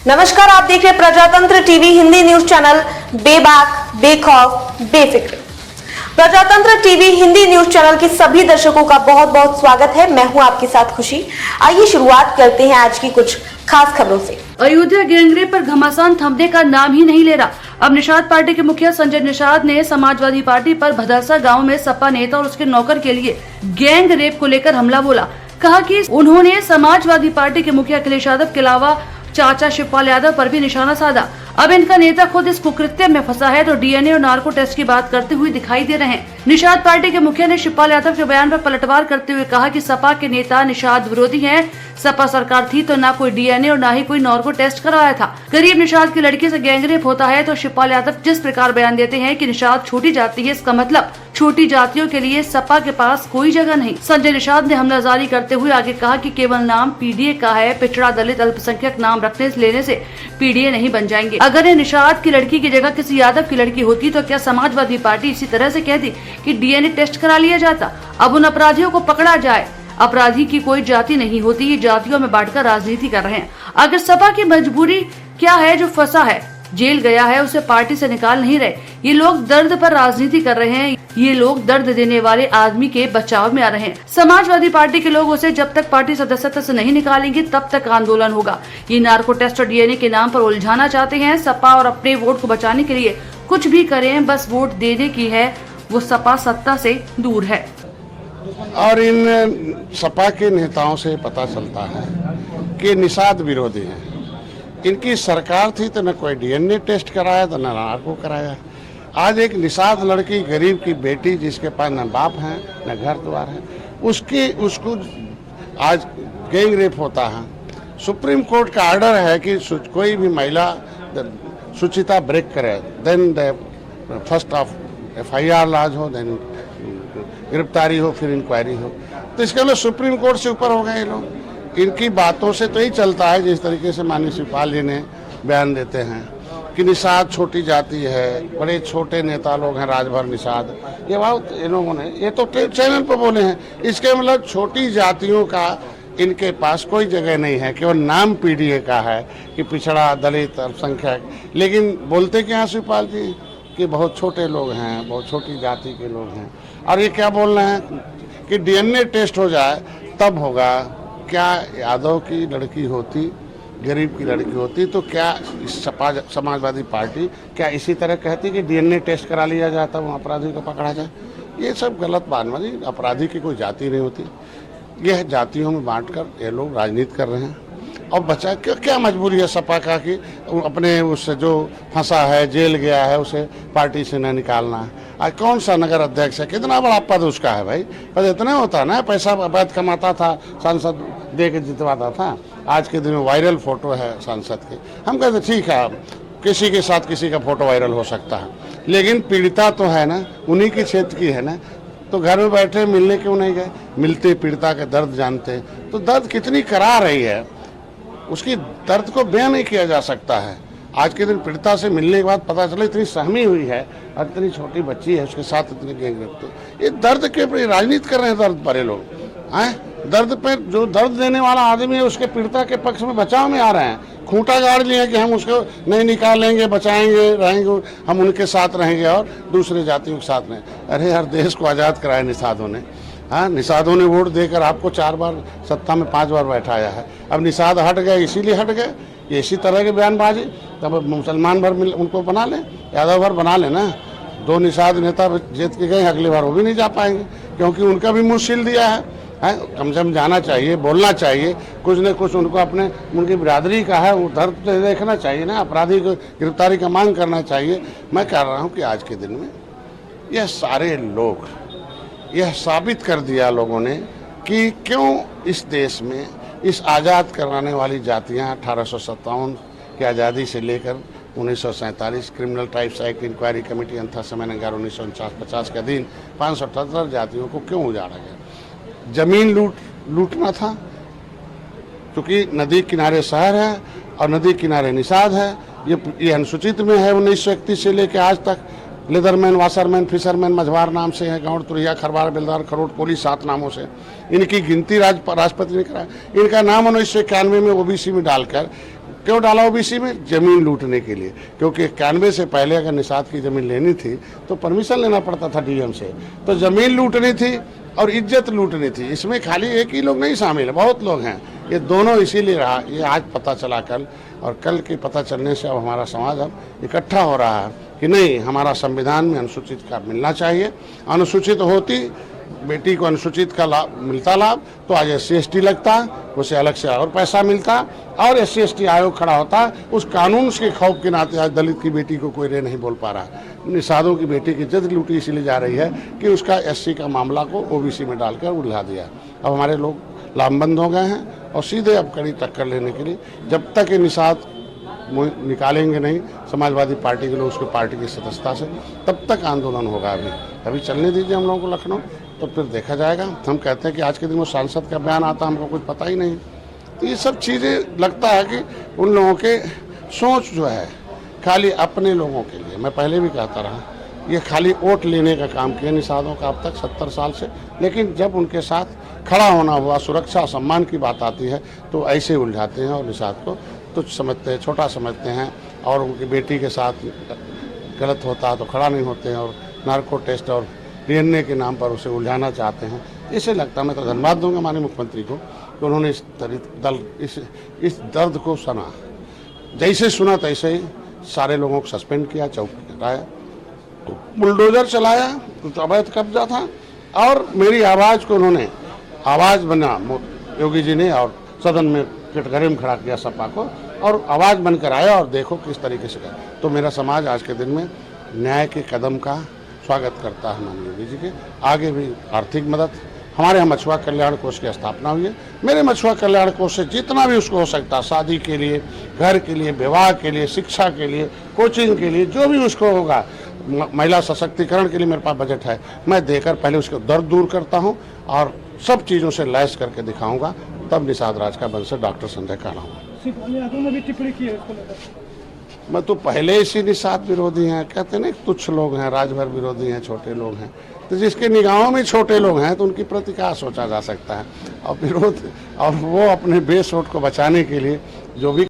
नमस्कार, आप देख रहे प्रजातंत्र टीवी हिंदी न्यूज चैनल बेबाक, बेखौफ, बेफिक्र। प्रजातंत्र टीवी हिंदी न्यूज चैनल के सभी दर्शकों का बहुत बहुत स्वागत है। मैं हूं आपके साथ खुशी। आइए शुरुआत करते हैं आज की कुछ खास खबरों से। अयोध्या गैंगरेप पर घमासान थमने का नाम ही नहीं ले रहा। अब निषाद पार्टी के मुखिया संजय निषाद ने समाजवादी पार्टी पर भदरसा गांव में सपा नेता और उसके नौकर के लिए गैंग रेप को लेकर हमला बोला। कहा कि उन्होंने समाजवादी पार्टी के मुखिया अखिलेश यादव के अलावा चाचा शिवपाल यादव पर भी निशाना साधा। अब इनका नेता खुद इस कुकृत्य में फंसा है तो डीएनए और नार्को टेस्ट की बात करते हुए दिखाई दे रहे हैं। निषाद पार्टी के मुखिया ने शिवपाल यादव के बयान पर पलटवार करते हुए कहा कि सपा के नेता निषाद विरोधी हैं। सपा सरकार थी तो ना कोई डीएनए और ना ही कोई नार्को टेस्ट करवाया था। गरीब निषाद की लड़की से गैंगरेप होता है तो शिवपाल यादव जिस प्रकार बयान देते हैं कि निषाद छोटी जाति है, इसका मतलब छोटी जातियों के लिए सपा के पास कोई जगह नहीं। संजय निषाद ने हमला जारी करते हुए आगे कहा कि केवल नाम पीडीए का है, पिछड़ा दलित अल्पसंख्यक नाम रखने लेने से पीडीए नहीं बन जाएंगे। अगर ये निषाद की लड़की की जगह किसी यादव की लड़की होती तो क्या समाजवादी पार्टी इसी तरह से कहती कि डीएनए टेस्ट करा लिया जाता। अब उन अपराधियों को पकड़ा जाए। अपराधी की कोई जाति नहीं होती, ये जातियों में बांटकर राजनीति कर रहे हैं। अगर सपा की मजबूरी क्या है, जो फंसा है जेल गया है उसे पार्टी से निकाल नहीं रहे। ये लोग दर्द पर राजनीति कर रहे हैं। ये लोग दर्द देने वाले आदमी के बचाव में आ रहे हैं। समाजवादी पार्टी के लोग उसे जब तक पार्टी सदस्यता से नहीं निकालेंगे तब तक आंदोलन होगा। ये नार्को टेस्ट और डीएनए के नाम पर उलझाना चाहते हैं सपा और अपने वोट को बचाने के लिए कुछ भी करें, बस वोट देने की है। वो सपा सत्ता से दूर है। और इन सपा के नेताओं से पता चलता है कि निषाद विरोधी हैं। इनकी सरकार थी तो न कोई डीएनए टेस्ट कराया तो न नार्को कराया। आज एक निषाद लड़की, गरीब की बेटी जिसके पास न बाप है न घर द्वार है, उसको आज गैंग रेप होता है। सुप्रीम कोर्ट का ऑर्डर है कि कोई भी महिला शुचिता ब्रेक करे then first of FIR lodge हो, देन गिरफ्तारी हो, फिर इंक्वायरी हो। तो इसके लिए सुप्रीम कोर्ट से ऊपर हो गए ये लोग। इनकी बातों से तो ही चलता है जिस तरीके से माननीय शिवपाल जी ने बयान देते हैं कि निषाद छोटी जाति है, बड़े छोटे नेता लोग हैं राजभर निषाद। ये बात इन लोगों ने ये तो चैनल पर बोले हैं। इसके मतलब छोटी जातियों का इनके पास कोई जगह नहीं है, केवल नाम पीडीए का है कि पिछड़ा दलित अल्पसंख्यक। लेकिन बोलते क्या शिवपाल जी कि बहुत छोटे लोग हैं, बहुत छोटी जाति के लोग हैं। और ये क्या बोल रहे हैं कि डीएनए टेस्ट हो जाए तब होगा। क्या यादव की लड़की होती, गरीब की लड़की होती तो क्या समाजवादी पार्टी क्या इसी तरह कहती कि डीएनए टेस्ट करा लिया जाता, वहाँ अपराधी को पकड़ा जाए? ये सब गलत बात मानी। अपराधी की कोई जाति नहीं होती। यह जातियों में बांटकर ये लोग राजनीति कर रहे हैं। और बचा क्या मजबूरी है सपा का कि अपने उससे जो फंसा है, जेल गया है, उसे पार्टी से न निकालना है। आज कौन सा नगर अध्यक्ष है, कितना बड़ा पद उसका है भाई? पद इतना होता ना, पैसा अवैध कमाता था, सांसद दे के जितवाता था। आज के दिन में वायरल फोटो है सांसद की। हम कहते ठीक है, किसी के साथ किसी का फोटो वायरल हो सकता है, लेकिन पीड़िता तो है ना, उन्हीं के क्षेत्र की है ना। तो घर में बैठे मिलने क्यों नहीं गए? मिलते, पीड़िता के दर्द जानते। तो दर्द कितनी करा रही है, उसकी दर्द को बयान नहीं किया जा सकता है। आज के दिन पीड़िता से मिलने के बाद पता चला इतनी सहमी हुई है और इतनी छोटी बच्ची है, उसके साथ इतने गैंगरेप। तो ये दर्द के राजनीति कर रहे हैं। दर्द पर ये लोग हैं, दर्द पे जो दर्द देने वाला आदमी है उसके पीड़िता के पक्ष में बचाव में आ रहे हैं। खूंटा गाड़ लिए कि हम उसको नहीं निकालेंगे, बचाएंगे, रहेंगे, हम उनके साथ रहेंगे और दूसरे जातियों के साथ नहीं। अरे यार, देश को आज़ाद कराया निषादों ने। हाँ, निषादों ने वोट देकर आपको 4 बार सत्ता में 5 बार बैठाया है। अब निषाद हट गए, इसीलिए हट गए। ये इसी तरह के बयानबाजी, तब मुसलमान भर उनको बना लें, यादव भर बना लें ना। 2 निषाद नेता जीत के गए, अगली बार वो भी नहीं जा पाएंगे क्योंकि उनका भी मुँह सील दिया है। कम से कम जाना चाहिए, बोलना चाहिए, कुछ न कुछ उनको अपने उनकी बिरादरी का है वो दर्द से देखना चाहिए ना। अपराधी को गिरफ्तारी का मांग करना चाहिए। मैं कह रहा हूँ कि आज के दिन में यह सारे लोग यह साबित कर दिया लोगों ने कि क्यों इस देश में इस आज़ाद कराने वाली जातियाँ 1857 की आज़ादी से लेकर 1947 criminal tribes act inquiry committee अंथा समय 1949 के अधीन 578 जातियों को क्यों उजाड़ा गया? जमीन लूटना था, क्योंकि नदी किनारे शहर है और नदी किनारे निषाद है। ये अनुसूचित में है 1931 से लेकर आज तक। लेदरमैन, वाशरमैन, फिशरमैन मझवार नाम से है, गाँव तुरिया, खरवार, बेलदार, खरोट, कोली 7 नामों से। इनकी गिनती राष्ट्रपति ने कराया। इनका नाम 1991 में OBC में डालकर क्यों डाला ओबीसी में? जमीन लूटने के लिए, क्योंकि 91 से पहले अगर निषाद की जमीन लेनी थी तो परमिशन लेना पड़ता था डीएम से, तो जमीन लूटनी थी और इज्जत लूटनी थी। इसमें खाली एक ही लोग नहीं शामिल है, बहुत लोग हैं। ये दोनों इसीलिए रहा, ये आज पता चला कल, और कल के पता चलने से अब हमारा समाज अब इकट्ठा हो रहा है कि नहीं, हमारा संविधान में अनुसूचित का मिलना चाहिए। अनुसूचित होती बेटी को अनुसूचित का लाभ मिलता, लाभ तो आज SC/ST लगता, उसे अलग से और पैसा मिलता, और SC/ST आयोग खड़ा होता। उस कानून के खौफ के नाते आज दलित की बेटी को कोई रे नहीं बोल पा रहा। निषादों की बेटी की इज्जत लूटी इसीलिए जा रही है कि उसका SC का मामला को OBC में डालकर उलझा दिया। अब हमारे लोग लामबंद हो गए हैं और सीधे अब कड़ी टक्कर लेने के लिए, जब तक ये निषाद निकालेंगे नहीं समाजवादी पार्टी के लोग उसके पार्टी की सदस्यता से, तब तक आंदोलन होगा। अभी चलने दीजिए हम लोगों को लखनऊ, तो फिर देखा जाएगा। हम कहते हैं कि आज के दिन वो सांसद का बयान आता, हमको कुछ पता ही नहीं। तो ये सब चीज़ें लगता है कि उन लोगों के सोच जो है खाली अपने लोगों के लिए। मैं पहले भी कहता रहा, ये खाली वोट लेने का काम किया निषादों का अब तक 70 साल से, लेकिन जब उनके साथ खड़ा होना हुआ, सुरक्षा सम्मान की बात आती है, तो ऐसे उलझाते हैं और निषाद को तुच्छ समझते हैं, छोटा समझते हैं, और उनकी बेटी के साथ गलत होता है तो खड़ा नहीं होते हैं, और नार्को टेस्ट और DNA के नाम पर उसे उलझाना चाहते हैं। इसे लगता है, मैं तो धन्यवाद दूंगा माननीय मुख्यमंत्री को कि उन्होंने इस दर्द को सुना, जैसे सुना तैसे ही सारे लोगों को सस्पेंड किया, चौकी हटाया, बुलडोजर चलाया, कुछ अवैध कब्जा था, और मेरी आवाज़ को उन्होंने आवाज़ बना योगी जी ने, और सदन में कटघरे में खड़ा किया सपा को, और आवाज़ बनकर आया, और देखो किस तरीके से कर। तो मेरा समाज आज के दिन में न्याय के कदम का स्वागत करता है माननीय योगी जी के। आगे भी आर्थिक मदद, हमारे यहाँ मछुआ कल्याण कोष की स्थापना हुई है। मेरे मछुआ कल्याण कोष से जितना भी उसको हो सकता, शादी के लिए, घर के लिए, विवाह के लिए, शिक्षा के लिए, कोचिंग के लिए, जो भी उसको होगा, महिला सशक्तिकरण के लिए मेरे पास बजट है, मैं देकर पहले उसको दर्द दूर करता हूँ और सब चीज़ों से लैस करके दिखाऊंगा, तब निषाद राज का वंश डॉक्टर संजय कहलाऊंगा। भी टिप्पणी की है इसको लेकर। मैं तो पहले इसी निषाद विरोधी हैं, कहते हैं ना तुच्छ लोग हैं, राजभर विरोधी हैं, छोटे लोग हैं। तो जिसके निगाहों में छोटे लोग हैं तो उनकी प्रति क्या सोचा जा सकता है, और विरोध, और वो अपने बेस वोट को बचाने के लिए जो भी